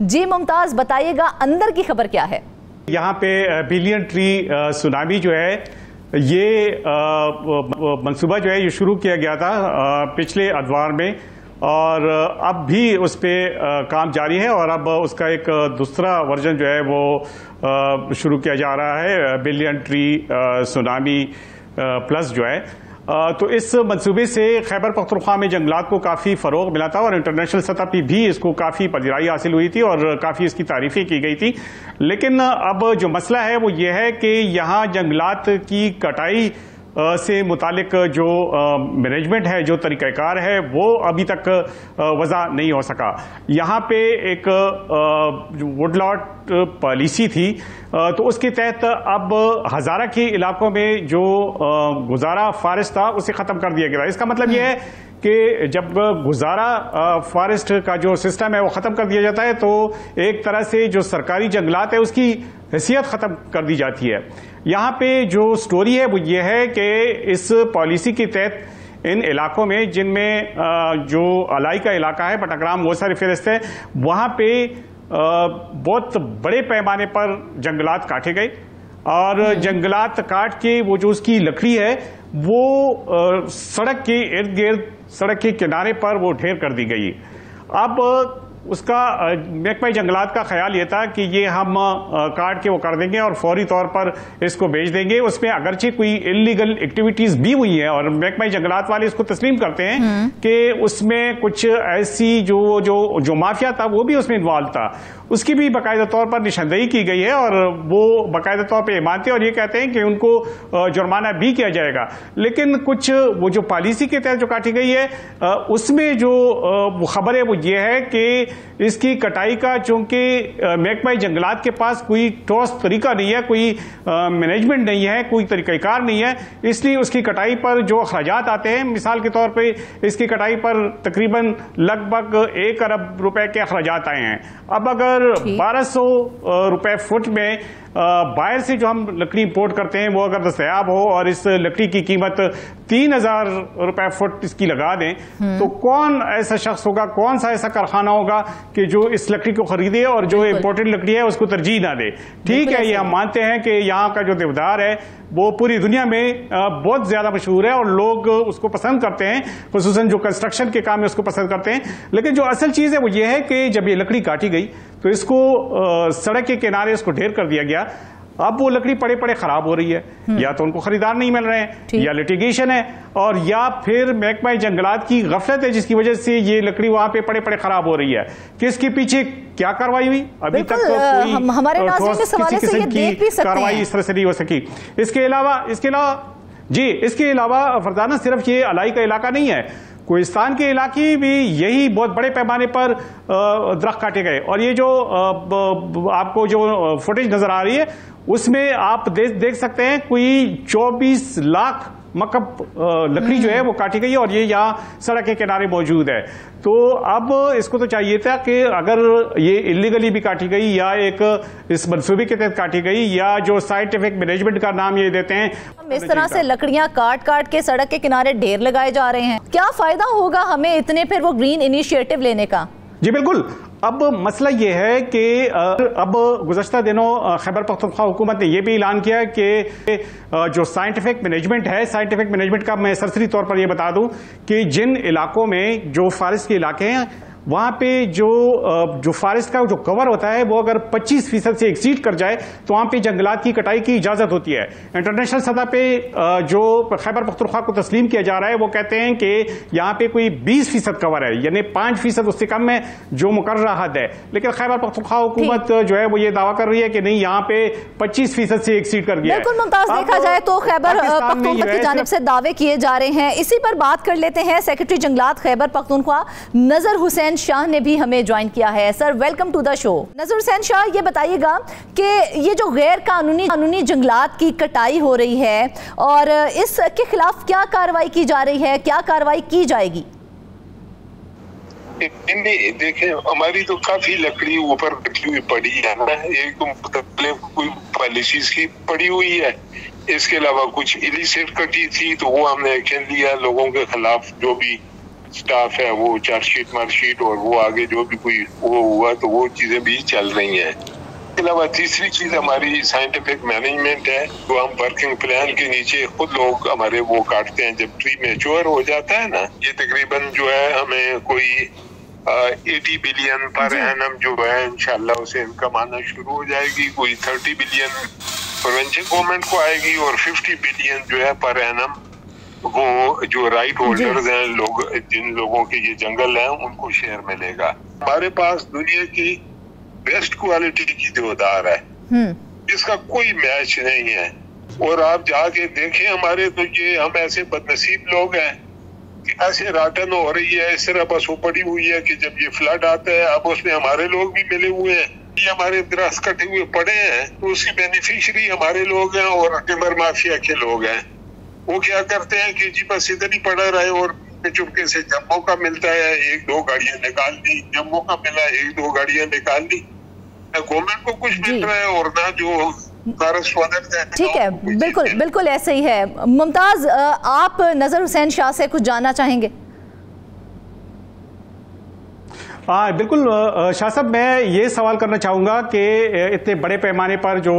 जी मुमताज, बताइएगा अंदर की खबर क्या है? यहाँ पे बिलियन ट्री सुनामी जो है ये मंसूबा जो है ये शुरू किया गया था पिछले अदवार में, और अब भी उस पर काम जारी है और अब उसका एक दूसरा वर्जन जो है वो शुरू किया जा रहा है, बिलियन ट्री सुनामी प्लस जो है। तो इस मंसूबे से खैबर पख्तूनख्वा में जंगलात को काफ़ी फ़रोग मिला था और इंटरनेशनल सतह पर भी इसको काफ़ी पजीराई हासिल हुई थी और काफ़ी इसकी तारीफ़ें की गई थी। लेकिन अब जो मसला है वो ये है कि यहाँ जंगलात की कटाई से मुतालिक जो मैनेजमेंट है, जो तरीक़ाकार है, वो अभी तक वज़ा नहीं हो सका। यहाँ पे एक वुडलॉट पॉलिसी थी, तो उसके तहत अब हज़ारा के इलाकों में जो गुजारा फॉरेस्ट था उसे ख़त्म कर दिया गया। इसका मतलब यह है कि जब गुजारा फॉरेस्ट का जो सिस्टम है वो ख़त्म कर दिया जाता है तो एक तरह से जो सरकारी जंगलात है उसकी हैसियत ख़त्म कर दी जाती है। यहाँ पे जो स्टोरी है वो ये है कि इस पॉलिसी के तहत इन इलाकों में जिनमें जो अलाई का इलाका है, बटाग्राम, वो सारी फहरिस्त है, वहाँ पे बहुत बड़े पैमाने पर जंगलात काटे गए और जंगलात काट के वो जो उसकी लकड़ी है वो सड़क के इर्द गिर्द, सड़क के किनारे पर वो ढेर कर दी गई। अब उसका महकमा जंगलात का ख्याल ये था कि ये हम काट के वो कर देंगे और फौरी तौर पर इसको बेच देंगे। उसमें अगरचे कोई इलीगल एक्टिविटीज भी हुई है और महकमा जंगलात वाले इसको तस्लीम करते हैं कि उसमें कुछ ऐसी जो माफिया था वो भी उसमें इन्वॉल्व था, उसकी भी बाकायदा तौर पर निशानदेही की गई है और वो बाकायदा तौर पर मानते हैं और ये कहते हैं कि उनको जुर्माना भी किया जाएगा। लेकिन कुछ वो जो पॉलिसी के तहत जो काटी गई है उसमें जो वो खबर है वो ये है कि इसकी कटाई का चूंकि महकमा जंगलात के पास कोई ठोस तरीका नहीं है, कोई मैनेजमेंट नहीं है, कोई तरीक़ाकार नहीं है, इसलिए उसकी कटाई पर जो अखराजात आते हैं, मिसाल के तौर पे इसकी कटाई पर तकरीबन लगभग 1 अरब रुपए के अखराजात आए हैं। अब अगर 1200 रुपए फुट में बाहर से जो हम लकड़ी इंपोर्ट करते हैं वो अगर दस्तयाब हो और इस लकड़ी की कीमत 3000 रुपए फुट इसकी लगा दें तो कौन ऐसा शख्स होगा, कौन सा ऐसा कारखाना होगा कि जो इस लकड़ी को खरीदे और जो इंपोर्टेड लकड़ी है उसको तरजीह ना दे। ठीक है, ये हम मानते हैं कि यहाँ का जो देवदार है वो पूरी दुनिया में बहुत ज्यादा मशहूर है और लोग उसको पसंद करते हैं, खुसूसन जो कंस्ट्रक्शन के काम है उसको पसंद करते हैं। लेकिन जो असल चीज है वो ये है कि जब ये लकड़ी काटी गई तो इसको सड़क के किनारे इसको ढेर कर दिया गया। अब वो लकड़ी पड़े पड़े खराब हो रही है, या तो उनको खरीदार नहीं मिल रहे हैं, या लिटिगेशन है, और या फिर महकमा जंगलात की गफलत है जिसकी वजह से ये लकड़ी वहां पे पड़े पड़े खराब हो रही है। किसके पीछे क्या कार्रवाई हुई अभी तक कोई हमारे नाज़रीन इस हवाले से ये देख भी सकते हैं, कार्रवाई इस तरह से नहीं हो सकी। इसके अलावा फरजाना सिर्फ ये अलाई का इलाका नहीं है, कोहिस्तान के इलाके भी यही बहुत बड़े पैमाने पर दरख्त काटे गए और ये जो आपको जो फुटेज नजर आ रही है उसमें आप देख सकते हैं कोई 24 लाख मकब लकड़ी जो है वो काटी गई है और ये यहाँ सड़क के किनारे मौजूद है। तो अब इसको तो चाहिए था कि अगर ये इलीगली भी काटी गई या एक इस मंसूबे के तहत काटी गई या जो साइंटिफिक मैनेजमेंट का नाम ये देते हैं, हम इस तरह से लकड़ियां काट काट के सड़क के किनारे ढेर लगाए जा रहे हैं, क्या फायदा होगा हमें इतने फिर वो ग्रीन इनिशिएटिव लेने का? जी बिल्कुल। अब मसला ये है कि अब गुज़श्ता दिनों खैबर पख्तूनख्वा हुकूमत ने यह भी ऐलान किया कि जो साइंटिफिक मैनेजमेंट है, साइंटिफिक मैनेजमेंट का मैं सरसरी तौर पर यह बता दूं कि जिन इलाकों में जो फॉरेस्ट के इलाके हैं वहां पे जो फॉरेस्ट का जो कवर होता है वो अगर 25% से एक्सीड कर जाए तो वहां पे जंगलात की कटाई की इजाजत होती है। इंटरनेशनल सतह पे जो खैबर पख्तूनख्वा को तस्लीम किया जा रहा है वो कहते हैं कि यहाँ पे कोई 20% कवर है, यानी 5% उससे कम है जो मुकर्ररा हद है। लेकिन खैबर पख्तूनख्वा हुकूमत जो है वो ये दावा कर रही है कि नहीं, यहाँ पे 25% से एक्सीड कर गया है। बिल्कुल मुमताज, देखा जाए तो खैबर पख्तूनख्वा की जानिब से दावे किए जा रहे हैं। इसी पर बात कर लेते हैं, सेक्रेटरी जंगलात खैबर पख्तूनख्वा नजर हुसैन शाह ने भी हमें ज्वाइन किया है। Sir welcome to the show. Nazar Hussain Shah, ये बताइएगा कि ये जो गैर कानूनी जंगलात की कटाई हो रही है और इसके खिलाफ क्या कार्रवाई की जा रही है, क्या कार्रवाई की जाएगी? देखें, हमारी तो काफी लकड़ी ऊपर रखी हुई पड़ी है ना, एक तो कोई पॉलिसीज की पड़ी हुई है, इसके अलावा कुछ इलिसिट कटी थी तो वो हमने एक्शन लिया लोगों के खिलाफ जो भी स्टाफ है वो चार्जशीट मार्कशीट और वो आगे जो भी कोई वो हुआ तो वो चीजें भी चल रही हैं। इसके अलावा तीसरी चीज हमारी साइंटिफिक मैनेजमेंट है, जो हम वर्किंग प्लान के नीचे खुद लोग हमारे वो काटते हैं। जब ट्री मैच्योर हो जाता है ना, ये तकरीबन जो है हमें कोई 80 बिलियन पर एनम जो है इंशाल्लाह उसे इनकम आना शुरू हो जाएगी। कोई 30 बिलियन प्रोविंशियल गवर्नमेंट को आएगी और 50 बिलियन जो है पर एनम वो जो राइट होल्डर्स हैं, लोग जिन लोगों के ये जंगल हैं उनको शेयर मिलेगा। हमारे पास दुनिया की बेस्ट क्वालिटी की देवदार है, इसका कोई मैच नहीं है। और आप जाके देखें हमारे, तो ये हम ऐसे बदनसीब लोग हैं कि ऐसे राटन हो रही है, इस तरह बस वो पड़ी हुई है कि जब ये फ्लड आता है अब उसमें हमारे लोग भी मिले हुए हैं, ये हमारे दरख्त कटे हुए पड़े हैं, तो उसकी बेनिफिशियरी हमारे लोग हैं और टिम्बर माफिया के लोग हैं। वो क्या करते हैं कि जी बस इधर ही पड़ा रहे और चुपके से जब मौका मिलता है 1-2 गाड़ियां निकाल ली, जब मौका मिला 1-2 गाड़ियां निकाल ली। ना गवर्नमेंट को कुछ मिल रहा है और ना जो ठीक है, बिल्कुल बिल्कुल ऐसे ही है। मुमताज, आप नजर हुसैन शाह से कुछ जानना चाहेंगे? हाँ बिल्कुल शाह साहब, मैं ये सवाल करना चाहूँगा कि इतने बड़े पैमाने पर जो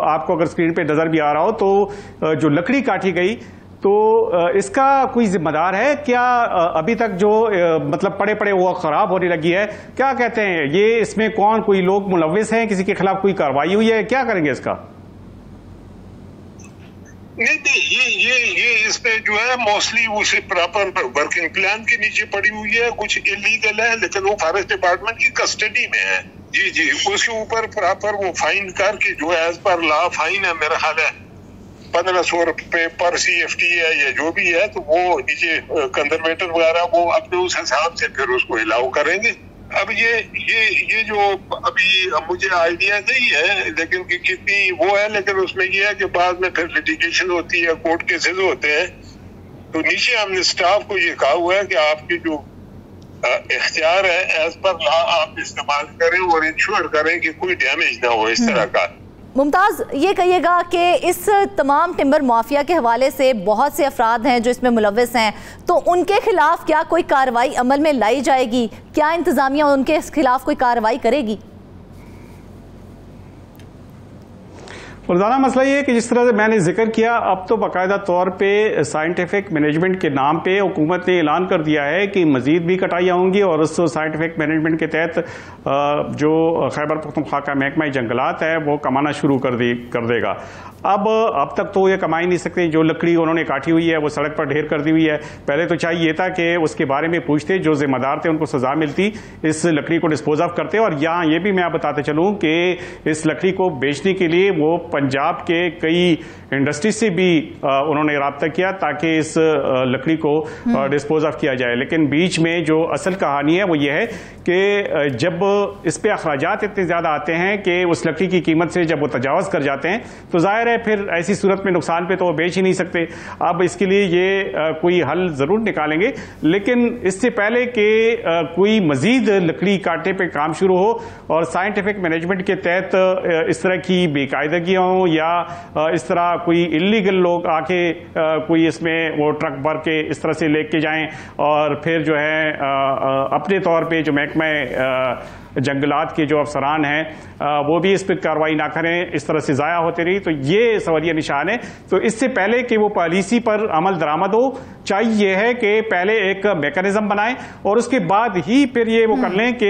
आपको अगर स्क्रीन पे नज़र भी आ रहा हो तो जो लकड़ी काटी गई तो इसका कोई जिम्मेदार है क्या? अभी तक जो मतलब पड़े पड़े वो खराब होने लगी है, क्या कहते हैं ये, इसमें कौन कोई लोग मुलव्विस हैं, किसी के खिलाफ कोई कार्रवाई हुई है, क्या करेंगे इसका? नहीं, ये इसमें जो है मोस्टली उसे प्रॉपर वर्किंग प्लान के नीचे पड़ी हुई है, कुछ इलीगल है लेकिन वो फॉरेस्ट डिपार्टमेंट की कस्टडी में है। जी उसके ऊपर प्रॉपर वो फाइन करके जो है एज पर लॉ फाइन है, मेरा ख्याल है 1500 रुपए पर CFT है या जो भी है, तो वो नीचे कंजर्वेटर वगैरह वो अपने उस हिसाब से फिर उसको अलाउ करेंगे। अब ये जो अभी मुझे आइडिया नहीं है लेकिन कि कितनी वो है, लेकिन उसमें ये है कि बाद में फिर लिटिगेशन होती है, कोर्ट केसेस होते हैं, तो नीचे हमने स्टाफ को ये कहा हुआ है कि आपके जो इख्तियार है एज पर लॉ आप इस्तेमाल करें और इंश्योर करें कि कोई डैमेज ना हो इस तरह का। मुमताज, ये कहिएगा कि इस तमाम टिम्बर माफिया के हवाले से बहुत से अफराद हैं जो इसमें मुलव्विस हैं, तो उनके खिलाफ क्या कोई कार्रवाई अमल में लाई जाएगी? क्या इंतजामिया उनके खिलाफ कोई कार्रवाई करेगी? रोजाना मसला ये है कि जिस तरह से मैंने जिक्र किया, अब तो बाकायदा तौर पे साइंटिफिक मैनेजमेंट के नाम पे हुकूमत ने ऐलान कर दिया है कि मजीद भी कटाइयाँ होंगी और उस साइंटिफिक मैनेजमेंट के तहत जो खैबर पख्तूनख्वा का महकमा जंगलात है वो कमाना शुरू कर देगा। अब तक तो ये कमा ही नहीं सकते, जो लकड़ी उन्होंने काटी हुई है वो सड़क पर ढेर कर दी हुई है। पहले तो चाहिए था कि उसके बारे में पूछते, जो जिम्मेदार थे उनको सजा मिलती, इस लकड़ी को डिस्पोज ऑफ करते। और यहाँ ये भी मैं बताते चलूँ कि इस लकड़ी को बेचने के लिए वो पंजाब के कई इंडस्ट्रीज से भी उन्होंने राब्ता किया ताकि इस लकड़ी को डिस्पोज ऑफ किया जाए। लेकिन बीच में जो असल कहानी है वो ये है कि जब इस पे अखराजात इतने ज्यादा आते हैं कि उस लकड़ी की कीमत से जब वो तजावज कर जाते हैं तो जाहिर है फिर ऐसी सूरत में नुकसान पे तो वो बेच ही नहीं सकते। अब इसके लिए ये कोई हल जरूर निकालेंगे, लेकिन इससे पहले कि कोई मजीद लकड़ी काटने पे काम शुरू हो और साइंटिफिक मैनेजमेंट के तहत इस तरह की बेकायदगियां हों या इस तरह कोई इलीगल लोग आके कोई इसमें वो ट्रक भर के इस तरह से लेके जाएं और फिर जो है अपने तौर पे जो महकमा जंगलात के जो अफसरान हैं वो भी इस पर कार्रवाई ना करें, इस तरह से ज़ाया होते रही, तो ये सवालिया निशान है। तो इससे पहले कि वो पॉलिसी पर अमल दरामद हो, चाहिए है कि पहले एक मैकेनिज्म बनाएं और उसके बाद ही फिर ये वो कर लें कि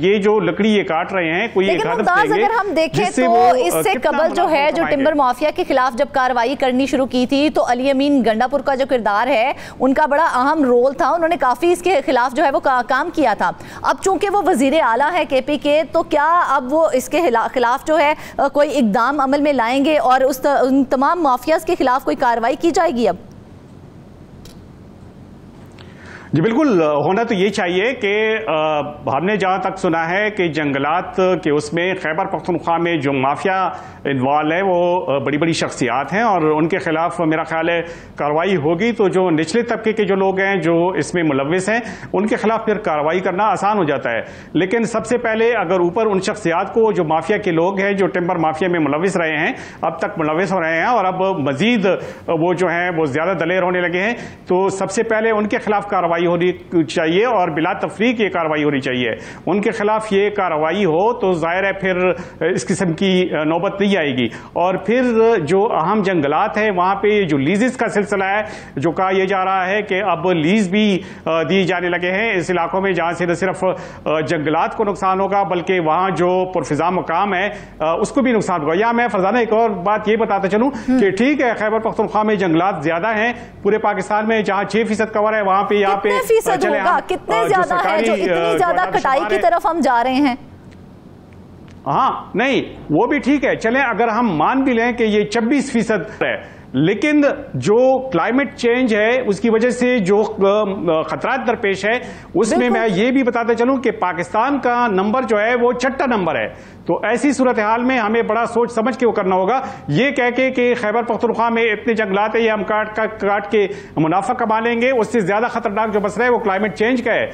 ये जो लकड़ी ये काट रहे हैं कोई एक हद तक अगर हम देखें तो इससे कबल जो है जो टिम्बर माफिया के खिलाफ जब कार्रवाई करनी शुरू की थी तो अली अमीन गंडापुर का जो किरदार है उनका बड़ा अहम रोल था, उन्होंने काफी इसके खिलाफ जो है वो काम किया था। अब चूंकि वो वजीर आला है KP के, तो क्या अब वो इसके खिलाफ जो है कोई इकदाम अमल में लाएंगे और उन तमाम माफियाज के खिलाफ कोई कार्रवाई की जाएगी? अब जी बिल्कुल, होना तो ये चाहिए कि हमने जहाँ तक सुना है कि जंगलात के उसमें खैबर पख्तूनख्वा में जो माफिया इन्वॉल्व है वो बड़ी बड़ी शख्सियात हैं और उनके खिलाफ मेरा ख्याल है कार्रवाई होगी तो जो निचले तबके के जो लोग हैं जो इसमें मुलव्विस हैं उनके खिलाफ फिर कार्रवाई करना आसान हो जाता है। लेकिन सबसे पहले अगर ऊपर उन शख्सियात को जो माफिया के लोग हैं जो टिम्बर माफिया में मुलव्विस रहे हैं, अब तक मुलव्विस हो रहे हैं और अब मजीद वो जो हैं वो ज्यादा दलेर होने लगे हैं, तो सबसे पहले उनके खिलाफ कार्रवाई कार्रवाई होनी चाहिए और बिला तफरीक ये कार्रवाई होनी चाहिए। उनके खिलाफ ये कार्रवाई हो तो जाहिर है फिर इस किस्म की नौबत नहीं आएगी। और फिर जो अहम जंगलात है वहां पे जो लीजेस का सिलसिला है, जो कहा यह जा रहा है कि अब लीज भी दी जाने लगे हैं इस इलाकों में, जहां से न सिर्फ जंगलात को नुकसान होगा बल्कि वहां जो पुरफिजा मकाम है उसको भी नुकसान होगा। या मैं फरजाना एक और बात ये बताता चलूं कि ठीक है खैबर पख्तूनख्वा में जंगलात ज्यादा हैं, पूरे पाकिस्तान में जहां 6% कवर है वहां पे यहाँ पे कितने ज्यादा है जो इतनी ज्यादा कटाई की तरफ हम जा रहे हैं? हाँ नहीं वो भी ठीक है, चलें अगर हम मान भी लें कि ये 26% है, लेकिन जो क्लाइमेट चेंज है उसकी वजह से जो खतरात दरपेश है उसमें मैं ये भी बताता चलूं कि पाकिस्तान का नंबर जो है वो 6ठा नंबर है। तो ऐसी सूरत हाल में हमें बड़ा सोच समझ के वो करना होगा। ये कह के कि खैबर पख्तूनख्वा में इतने जंगलात है ये हम काट के मुनाफा कमा लेंगे, उससे ज्यादा खतरनाक जो मसला है वो क्लाइमेट चेंज का है।